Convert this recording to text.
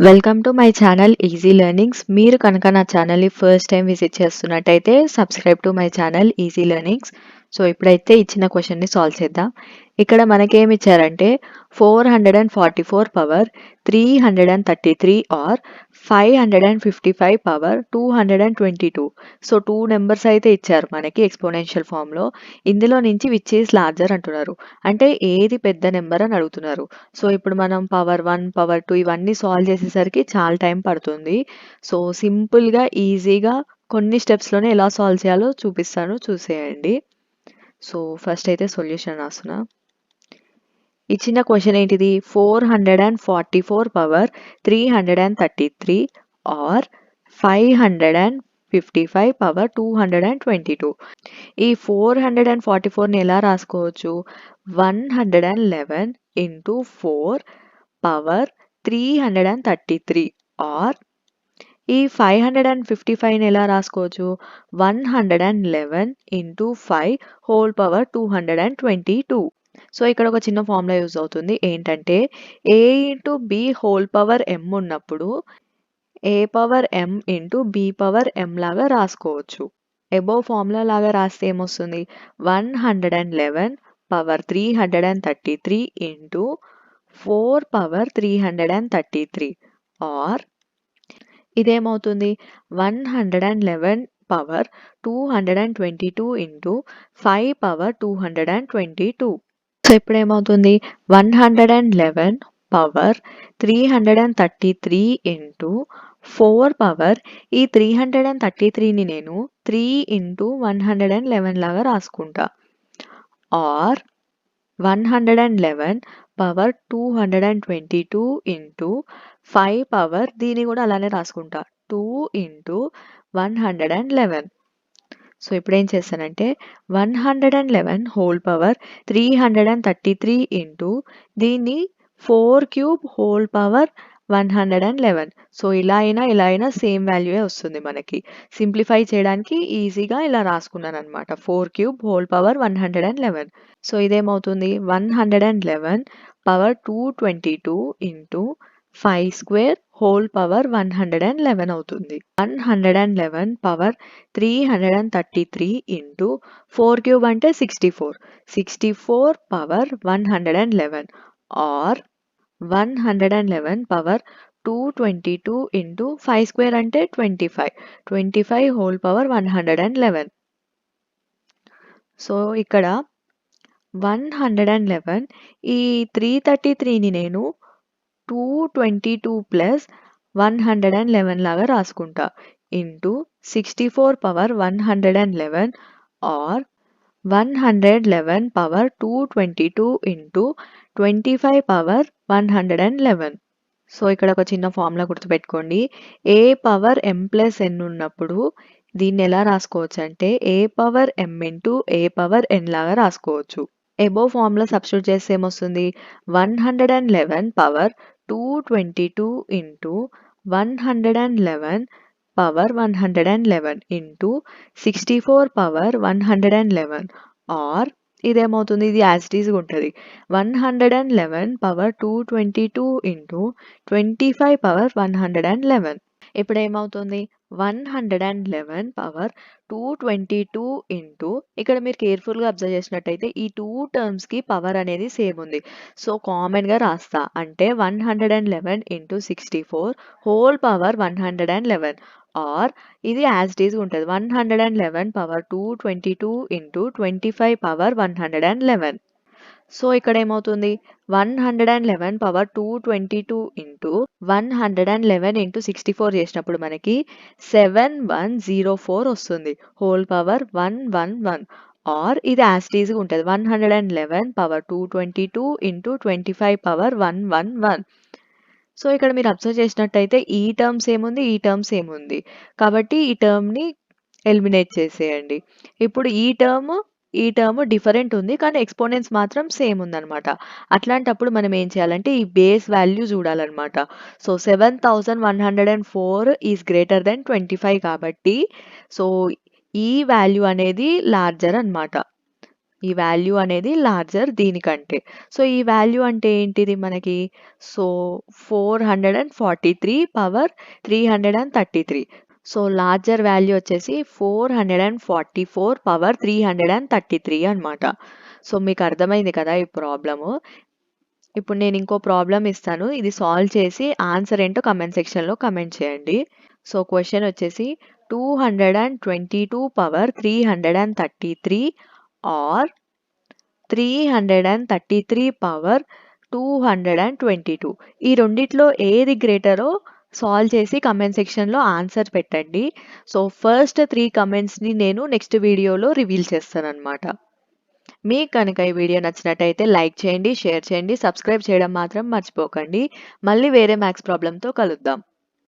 Welcome to my channel easy learnings. మీరు కనుక నా ఛానల్ని ఫస్ట్ టైం విజిట్ చేస్తున్నట్టయితే subscribe to my channel easy learnings. So ఇప్పుడైతే ఇచ్చిన క్వశ్చన్ని సాల్వ్ చేద్దాం. ఇక్కడ మనకేమి ఇచ్చారంటే 444 power 333 or 555 power 222. So 2 numbers అయితే ఇచ్చారు మనకి ఎక్స్పోనెన్షియల్ ఫామ్లో. ఇందులో నుంచి విచ్ ఈజ్ లార్జర్ అంటున్నారు. అంటే ఏది పెద్ద నెంబర్ అని అడుగుతున్నారు. సో ఇప్పుడు మనం పవర్ 1 పవర్ 2 ఇవన్నీ సాల్వ్ చేసేసరికి చాలా టైం పడుతుంది. సో సింపుల్గా ఈజీగా కొన్ని స్టెప్స్లోనే ఎలా సాల్వ్ చేయాలో చూపిస్తాను, చూసేయండి. సో ఫస్ట్ అయితే సొల్యూషన్ రాస్తున్నా. ఇచ్చిన క్వశ్చన్ ఏంటిది? 444 పవర్ 333 ఆర్ 555 పవర్ 222. ఈ 444ని ఎలా రాసుకోవచ్చు? 111 ఇంటూ 4 పవర్ 333 ఆర్ ఈ 555ని ఎలా రాసుకోవచ్చు? 111 ఇంటూ 5 హోల్ పవర్ 222. సో ఇక్కడ ఒక చిన్న ఫార్ములా యూజ్ అవుతుంది. ఏంటంటే a into b whole power m ఉన్నప్పుడు a power m into b power m లాగా రాసుకోవచ్చు. అబోవ్ ఫార్ములా లాగా రాస్తే ఏమొస్తుంది? 111 పవర్ 333 ఇంటూ 4 పవర్ 333 ఆర్ ఇదేమవుతుంది? 111 పవర్ 222 ఇంటూ 5 పవర్ 222. సో ఇప్పుడు ఏమవుతుంది? 111 పవర్ 333 ఇంటూ 4 పవర్ ఈ 333ని నేను 3 ఇంటూ 111 లాగా రాసుకుంటా. ఆర్ 111 పవర్ 222 ఇంటూ 5 పవర్ దీన్ని కూడా అలానే రాసుకుంటా 2 ఇంటూ 111. సో ఇప్పుడు ఏం చేస్తానంటే 111 హోల్ పవర్ 333 ఇంటూ దీన్ని 4 క్యూబ్ హోల్ పవర్ 111. సో ఇలా అయినా సేమ్ వాల్యూయే వస్తుంది మనకి. సింప్లిఫై చేయడానికి ఈజీగా ఇలా రాసుకున్నాను అనమాట. 4 క్యూబ్ హోల్ పవర్ 111. సో ఇదేమవుతుంది? 111 power 222 into 5 square whole power 111 అవుతుంది. 111 పవర్ 333 ఇంటూ 4 క్యూబ్ అంటే 64. 64 power 111 or 111 power 222 into 5 square అంటే 25. 25 హోల్ పవర్ 111. సో ఇక్కడ 111 ఈ 333ని నేను 222 ప్లస్ 111 లాగా రాసుకుంటా into 64 power 111 or 111 power 222 into 25 power 111. So ఇక్కడ ఒక చిన్న ఫార్ములా గుర్తుపెట్టుకోండి. A power m plus n ఉన్నప్పుడు దీన్ని ఎలా రాసుకోవచ్చు అంటే a power m into a power n లాగా రాసుకోవచ్చు. అబోవ్ ఫార్ములా సబ్స్టిట్యూట్ చేస్తే ఏమొస్తుంది? 111 power 222 into 111 power 111 into 64 power 111 or ఇదేమవుతుంది? ఇది యాజ్ ఇట్ ఈజ్గా ఉంటుంది. 111 పవర్ 222 ఇంటూ 25 పవర్ 111. ఇప్పుడు ఏమవుతుంది? 111 పవర్ 222 ఇంటూ ఇక్కడ మీరు కేర్ఫుల్గా అబ్జర్వ్ చేసినట్టయితే ఈ 2 టర్మ్స్కి పవర్ అనేది సేమ్ ఉంది. సో కామన్గా రాస్తా. అంటే 111 ఇంటూ 64 హోల్ పవర్ 111 ఆర్ ఇది యాజ్ ఇట్ ఈజ్గా ఉంటుంది. 111 పవర్ 222 ఇంటూ 25 పవర్ 111. సో ఇక్కడ ఏమవుతుంది? 111 పవర్ 222 ఇంటూ 111 ఇంటూ 64 చేసినప్పుడు మనకి 7104 వస్తుంది. హోల్ పవర్ 111 ఆర్ ఇది యాజ్ ఇట్ ఈజ్గా ఉంటుంది. 111 పవర్ 222 ఇంటూ 25 పవర్ 111. సో ఇక్కడ మీరు అబ్జర్వ్ చేసినట్టయితే ఈ టర్మ్స్ ఏముంది, ఈ టర్మ్స్ ఏముంది. కాబట్టి ఈ టర్మ్ని ఎలిమినేట్ చేసేయండి. ఇప్పుడు ఈ టర్మ్ డిఫరెంట్ ఉంది, కానీ ఎక్స్పోనెంట్స్ మాత్రం సేమ్ ఉందన్నమాట. అట్లాంటప్పుడు మనం ఏం చేయాలంటే ఈ బేస్ వాల్యూ చూడాలన్నమాట. సో 7104 ఈజ్ గ్రేటర్ దెన్ 25 కాబట్టి సో ఈ వాల్యూ అనేది లార్జర్ అన్నమాట. ఈ వాల్యూ అనేది లార్జర్ దీనికంటే. సో, ఈ వాల్యూ అంటే ఏంటిది మనకి? So, 443 power 333. So, larger value వచ్చేసి 444 పవర్ 333 అనమాట. సో, మీకు అర్థమైంది కదా ఈ ప్రాబ్లము. ఇప్పుడు నేను ఇంకో ప్రాబ్లమ్ ఇస్తాను. ఇది సాల్వ్ చేసి ఆన్సర్ ఏంటో కామెంట్ సెక్షన్‌లో కామెంట్ చేయండి. సో, క్వెషన్ వచ్చేసి 222 పవర్ 333 ఆర్ 333 పవర్ 222. ఈ రెండిట్లో ఏది గ్రేటరో సాల్వ్ చేసి కామెంట్ సెక్షన్‌లో ఆన్సర్ పెట్టండి. సో, ఫస్ట్ 3 కామెంట్స్‌ని నేను నెక్స్ట్ వీడియోలో రివీల్ చేస్తానన్నమాట. మీకు కనుక ఈ వీడియో నచ్చినట్టయితే లైక్ చేయండి, షేర్ చేయండి, సబ్స్క్రైబ్ చేయడం మాత్రం మర్చిపోకండి. మళ్ళీ వేరే మ్యాథ్స్ ప్రాబ్లమ్‌తో కలుద్దాం.